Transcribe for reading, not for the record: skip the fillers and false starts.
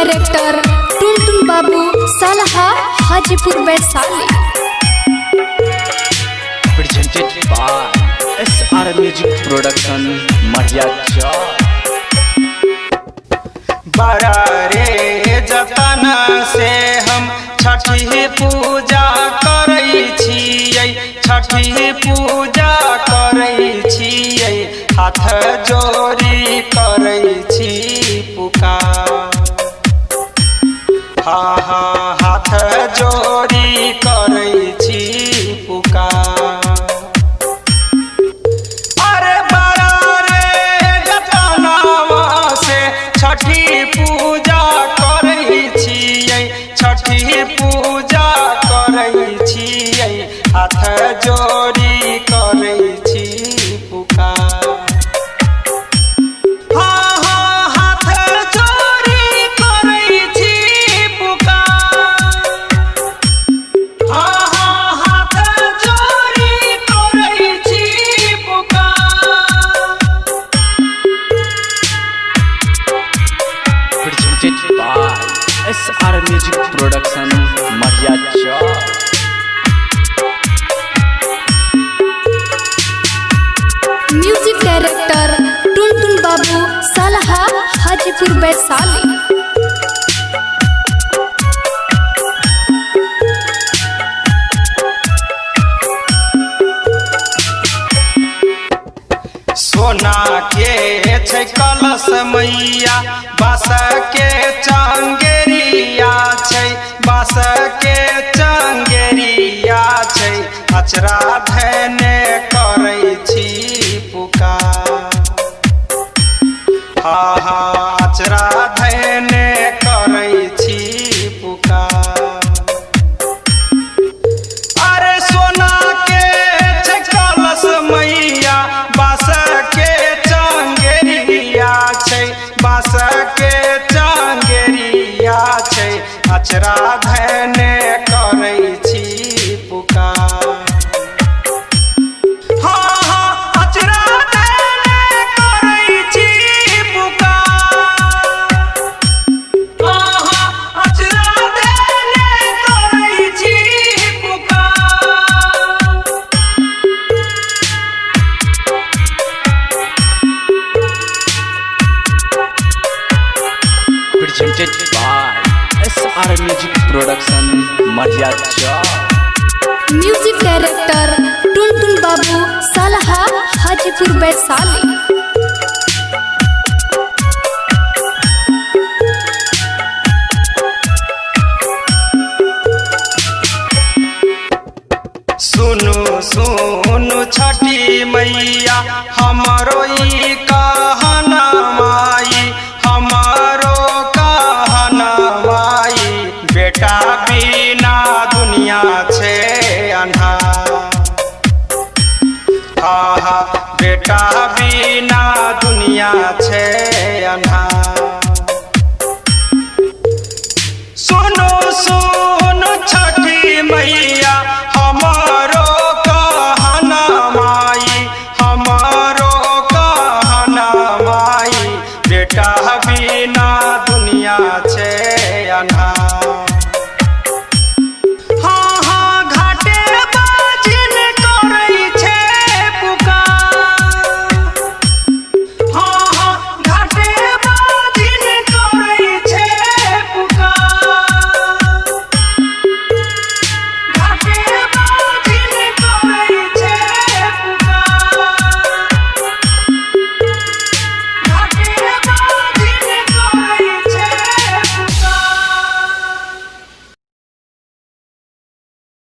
Director Tuntun Babu Salha Hajipur Vaishali. Presented by SR Music Production Mariacha। बड़ा रे जतन से हम छठी पूजा करै छियै, छठी पूजा करै छियै, हाथ जोड़ी करै छी पुकार। हाँ हाँ हाथ जोड़ी करै छी पुकार। अरे बड़ा रे जतनावा से छठी पूजा करै छियै, छठी पूजा करै छियै, हाथ जोड़ी करै छी पुकार। हाँ हाँ हाथ जोड़ी करै छी पुकार। हाँ हाँ हाथ जोड़ी करै छी पुकार। Presented by SR Music Production Mariacha। Music director Tuntun Babu Salha Hajipur Vaishali. सोना के छै कलश मैया, बास के चंगेरिया छै, बास के चंगेरिया छै, अचरा धने करै छी पुकार। हाँ हाँ अचरा धने करै छी पुकार। अरे सोना के छै कलश मैया, बास के चंगेरिया छै, बास के चंगेरिया छै, अचरा धने करै छी पुकार। हाँ हाँ अचरा धने करै छी पुकार। हाँ हाँ अचरा धने करै छी पुकार। Presented by SR Music Production Mariacha। Music director Tuntun Babu Salha Hajipur Vaishali. सुनु सुनु छठी मैया, हमारो ई कहना माई, हमारो कहना माई, बेटा बिना दुनिया छे अन्हार। हाँ हाँ बेटा बिना दुनिया छे अन्हार। सुनो सुनो छठी मैया,